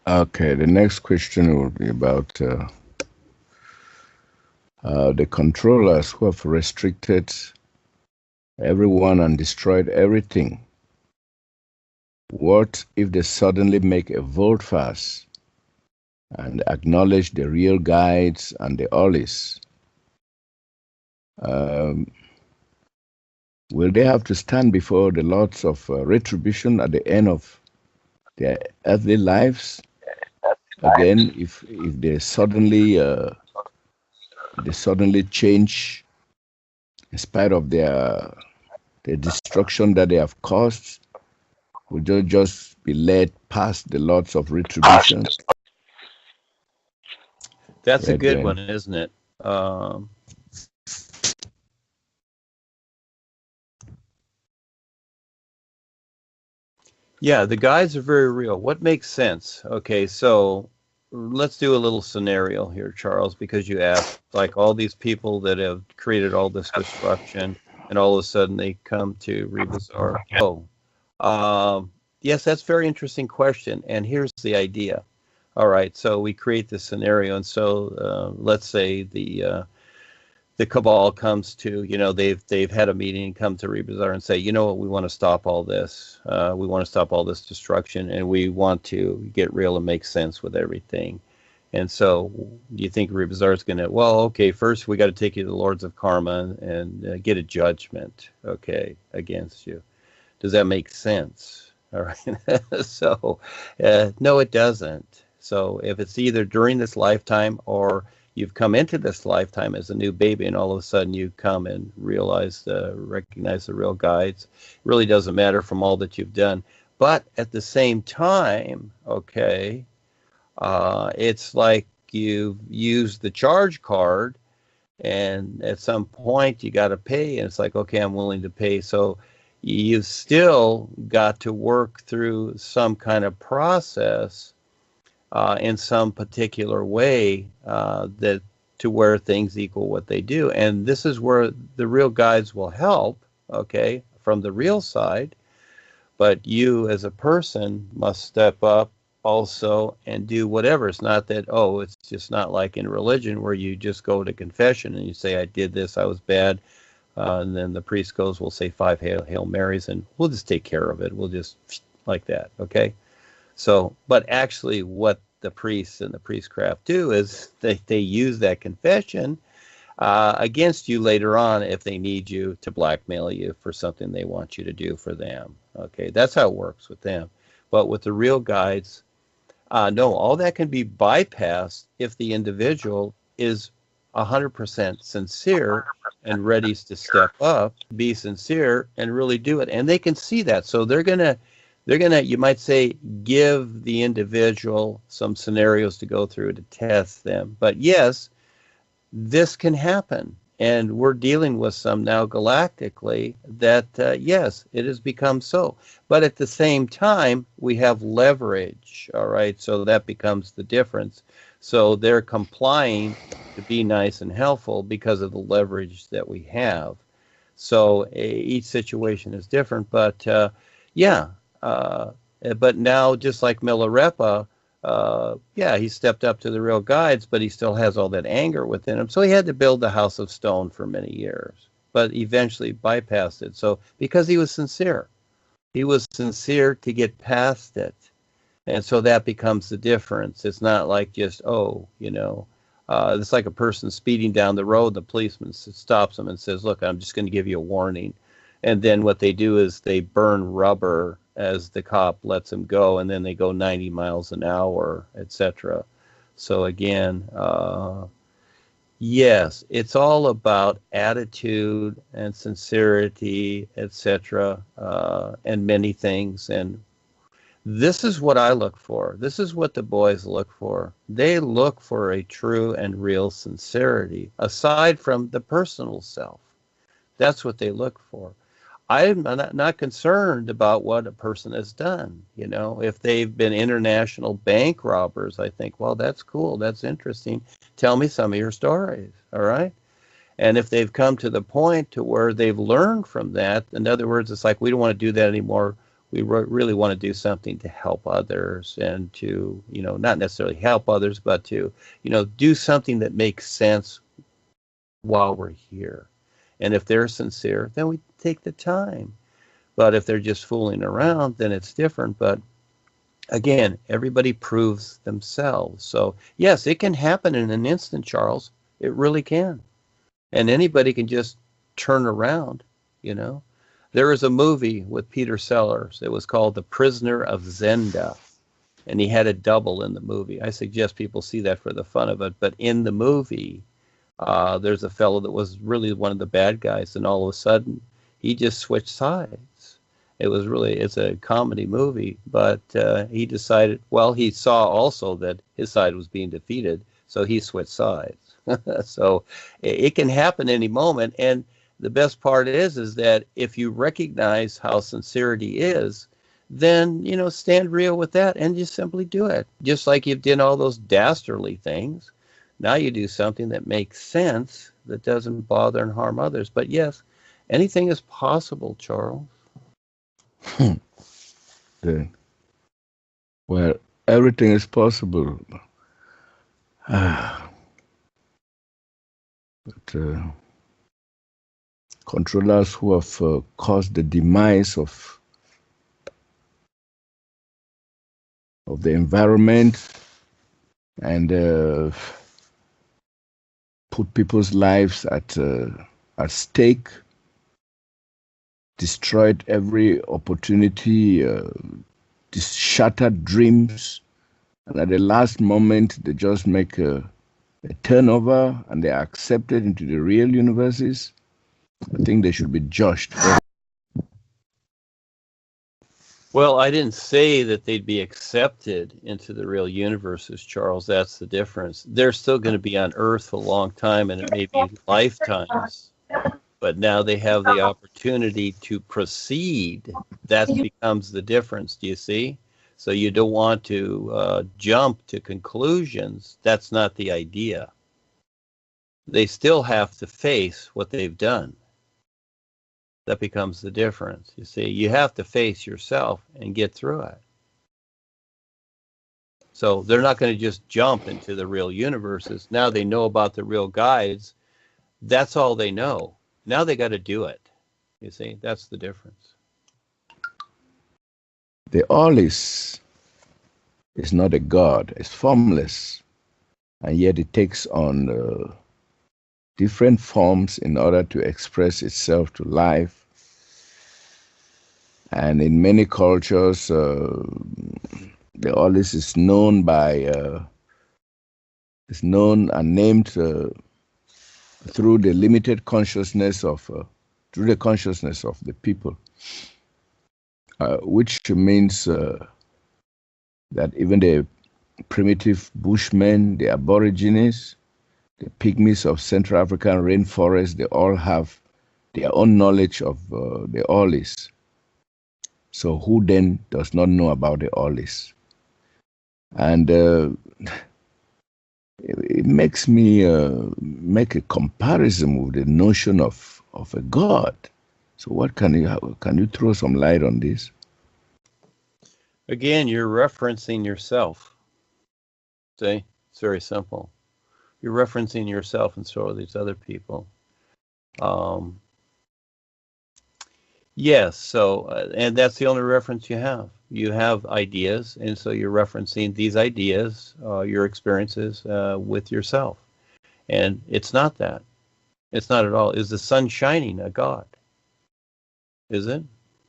Okay, the next question will be about the controllers who have restricted everyone and destroyed everything. What if they suddenly make a volte-face and acknowledge the real guides and the ollies? Um, will they have to stand before the lords of retribution at the end of their earthly lives? Again, if they suddenly change in spite of the destruction that they have caused, will they just be led past the lords of retribution? That's a Yeah, good Duane. one, isn't it? Um, yeah, the guides are very real. What makes sense? Okay, so let's do a little scenario here, Charles, because you asked, like all these people that have created all this destruction, and all of a sudden they come to Rebazar. Yes, that's a very interesting question. And here's the idea. All right, so we create this scenario, and so let's say the cabal comes to, they've had a meeting and come to Rebazar and say, you know what, we want to stop all this. We want to stop all this destruction, and we want to get real and make sense with everything. And so you think Rebazar is going to, well, okay, first we got to take you to the Lords of Karma and get a judgment, okay, against you. Does that make sense? All right. So, no, it doesn't. So, if it's either during this lifetime or you've come into this lifetime as a new baby and all of a sudden you come and recognize the real guides, it really doesn't matter from all that you've done. But at the same time, okay, it's like you've used the charge card and at some point you got to pay, and it's like, okay, I'm willing to pay. So you've still got to work through some kind of process in some particular way that to where things equal what they do. And this is where the real guides will help, okay, from the real side. But you as a person must step up also and do whatever. It's not that, oh, it's just not like in religion where you just go to confession and you say, I did this, I was bad. And then the priest goes, we'll say 5 Hail Marys and we'll just take care of it. We'll just like that. Okay. So, but actually what the priests and the priestcraft do is they use that confession against you later on if they need you to blackmail you for something they want you to do for them. Okay, that's how it works with them. But with the real guides, no, all that can be bypassed if the individual is 100% sincere and ready to step up, be sincere, and really do it. And they can see that. So they're gonna, you might say, give the individual some scenarios to go through to test them. But yes, this can happen. And we're dealing with some now galactically that, yes, it has become so. But at the same time, we have leverage, all right? So that becomes the difference. So they're complying to be nice and helpful because of the leverage that we have. So each situation is different. But yeah, uh, but now, just like Milarepa, yeah, he stepped up to the real guides, but he still has all that anger within him. So he had to build the house of stone for many years, but eventually bypassed it. So because he was sincere to get past it. And so that becomes the difference. It's not like just, oh, it's like a person speeding down the road. The policeman stops them and says, look, I'm just going to give you a warning. And then what they do is they burn rubber as the cop lets them go, and then they go 90 miles an hour, etc. So again, yes, it's all about attitude and sincerity, etc., and many things. And this is what I look for. This is what the boys look for. They look for a true and real sincerity, aside from the personal self. That's what they look for. I'm not concerned about what a person has done. If they've been international bank robbers, I think, well, that's cool. That's interesting. Tell me some of your stories. All right. And if they've come to the point to where they've learned from that, in other words, it's like, we don't want to do that anymore. we really want to do something to help others and to, not necessarily help others, but to, do something that makes sense while we're here. And if they're sincere, then we take the time. But if they're just fooling around, then it's different. But again, everybody proves themselves. So yes, it can happen in an instant, Charles. It really can. And anybody can just turn around, There was a movie with Peter Sellers. It was called The Prisoner of Zenda. And he had a double in the movie. I suggest people see that for the fun of it. But in the movie, there's a fellow that was really one of the bad guys. And all of a sudden, he just switched sides. It's a comedy movie. But he decided, he saw also that his side was being defeated. So he switched sides. So it can happen any moment. And the best part is that if you recognize how sincerity is, then, stand real with that and just simply do it. Just like you've done all those dastardly things. Now you do something that makes sense, that doesn't bother and harm others. But yes, anything is possible, Charles. Well, everything is possible. But controllers who have caused the demise of the environment and put people's lives at stake, destroyed every opportunity, shattered dreams, and at the last moment they just make a turnover and they are accepted into the real universes. I think they should be judged. Well, I didn't say that they'd be accepted into the real universes, Charles. That's the difference. They're still going to be on Earth a long time, and it may be lifetimes. But now they have the opportunity to proceed. That becomes the difference, do you see? So you don't want to jump to conclusions. That's not the idea. They still have to face what they've done. That becomes the difference. You see, you have to face yourself and get through it. So they're not going to just jump into the real universes. Now they know about the real guides. That's all they know. Now they got to do it. You see, that's the difference. The all is not a God. It's formless. And yet it takes on different forms in order to express itself to life. And in many cultures, the all is known is known and named through the limited consciousness through the consciousness of the people, which means that even the primitive Bushmen, the Aborigines, the pygmies of Central African rainforest, they all have their own knowledge of the All-Is. So who then does not know about the All-Is? And it makes me make a comparison with the notion of a God. So what can you throw some light on this? Again, you're referencing yourself. See, it's very simple. You're referencing yourself and so are these other people. Yes, so, and that's the only reference you have. You have ideas, and so you're referencing these ideas, your experiences with yourself. And it's not that. It's not at all. Is the sun shining a God? Is it?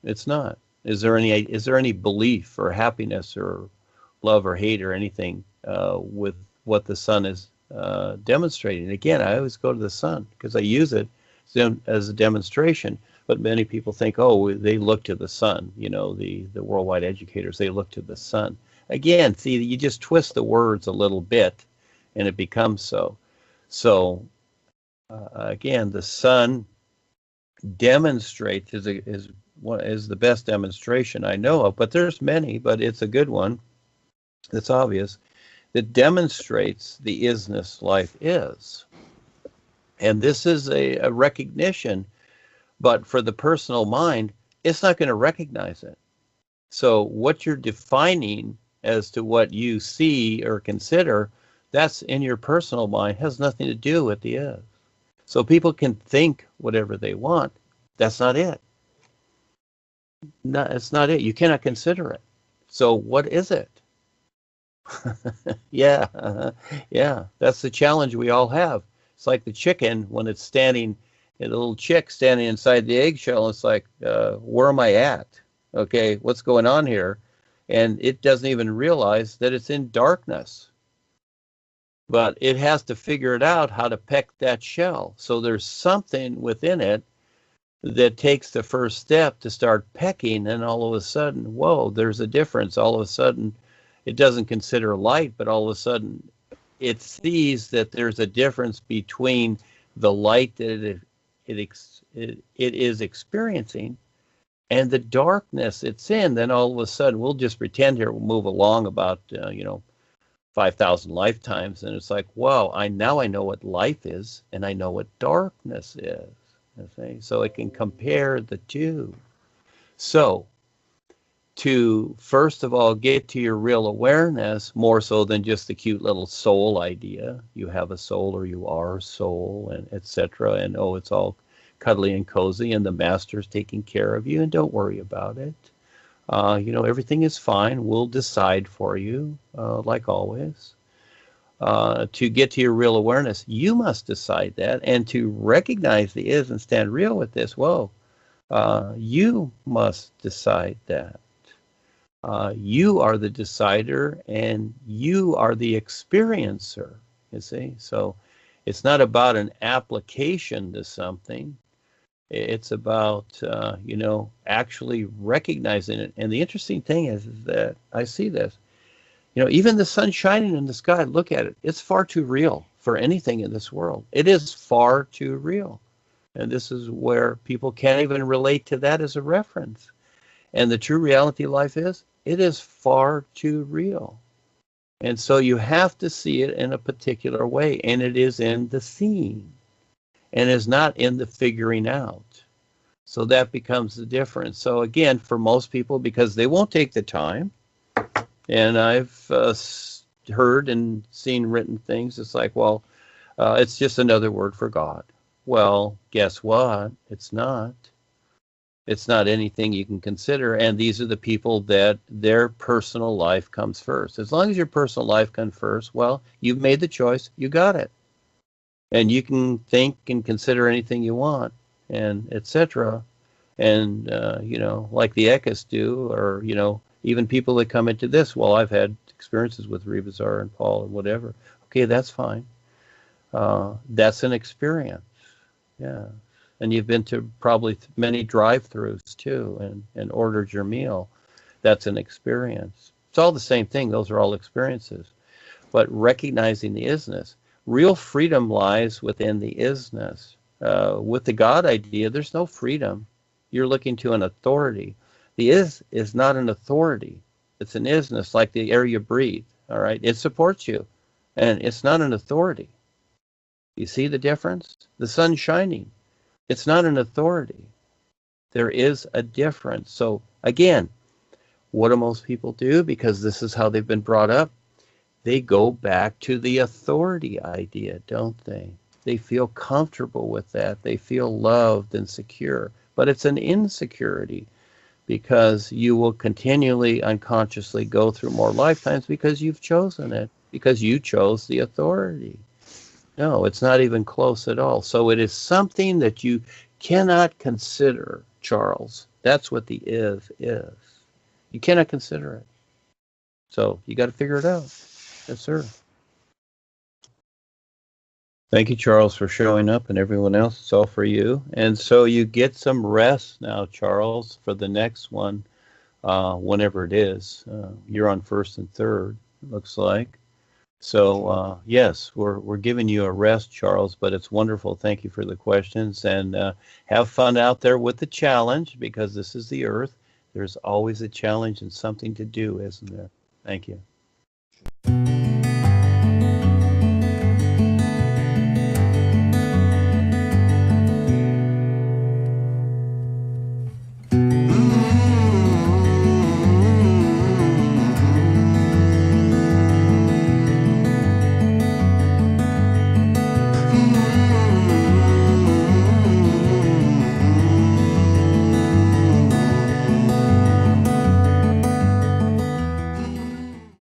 It's not. Is there any belief or happiness or love or hate or anything with what the sun is demonstrating? Again, I always go to the sun because I use it as a demonstration. But many people think, oh, they look to the sun. The worldwide educators, they look to the sun. Again, see, you just twist the words a little bit, and it becomes so. So, again, the sun demonstrates is the best demonstration I know of. But there's many, but it's a good one. It's obvious that demonstrates the isness life is, and this is a recognition. But for the personal mind, it's not going to recognize it. So what you're defining as to what you see or consider, that's in your personal mind, has nothing to do with the is. So people can think whatever they want. That's not it. No, it's not it. You cannot consider it. So what is it? Yeah, yeah. That's the challenge we all have. It's like the chicken when it's standing, a little chick standing inside the eggshell. It's like, where am I at? Okay, what's going on here? And it doesn't even realize that it's in darkness. But it has to figure it out how to peck that shell. So there's something within it that takes the first step to start pecking, and all of a sudden, whoa, there's a difference. All of a sudden, it doesn't consider light, but all of a sudden, it sees that there's a difference between the light that it is experiencing and the darkness it's in. Then all of a sudden, we'll just pretend here, we'll move along about 5,000 lifetimes, and it's like, wow, now I know what life is, and I know what darkness is. Okay? So it can compare the two. So to first of all get to your real awareness, more so than just the cute little soul idea, you have a soul or you are a soul, and etc. And oh, it's all cuddly and cozy, and the master's taking care of you, and don't worry about it. Everything is fine. We'll decide for you, like always. To get to your real awareness, you must decide that, and to recognize the is and stand real with this. Whoa, you must decide that. You are the decider, and you are the experiencer. You see, so it's not about an application to something. It's about actually recognizing it. And the interesting thing is that I see this. Even the sun shining in the sky, look at it. It's far too real for anything in this world. It is far too real. And this is where people can't even relate to that as a reference. And the true reality of life is, it is far too real. And so you have to see it in a particular way. And it is in the seeing, and is not in the figuring out. So that becomes the difference. So again, for most people, because they won't take the time, and I've heard and seen written things, it's like, well, it's just another word for God. Well, guess what? It's not. It's not anything you can consider. And these are the people that their personal life comes first. As long as your personal life comes first, well, you've made the choice. You got it. And you can think and consider anything you want, and etc. And, like the ISSS do, or, even people that come into this, well, I've had experiences with Rebazar and Paul and whatever. Okay, that's fine. That's an experience. Yeah. And you've been to probably many drive-thrus too, and ordered your meal. That's an experience. It's all the same thing. Those are all experiences. But recognizing the isness. Real freedom lies within the isness. With the God idea, there's no freedom. You're looking to an authority. The is not an authority. It's an isness, like the air you breathe. All right, it supports you, and it's not an authority. You see the difference? The sun shining. It's not an authority. There is a difference. So again, what do most people do? Because this is how they've been brought up. They go back to the authority idea, don't they? They feel comfortable with that. They feel loved and secure. But it's an insecurity, because you will continually unconsciously go through more lifetimes because you've chosen it, because you chose the authority. No, it's not even close at all. So it is something that you cannot consider, Charles. That's what the is. You cannot consider it. So you got to figure it out. Yes, sir. Thank you, Charles, for showing up, and everyone else. It's all for you. And so you get some rest now, Charles, for the next one, whenever it is. You're on first and third, looks like. So, yes, we're giving you a rest, Charles, but it's wonderful. Thank you for the questions, and have fun out there with the challenge, because this is the earth. There's always a challenge and something to do, isn't there? Thank you.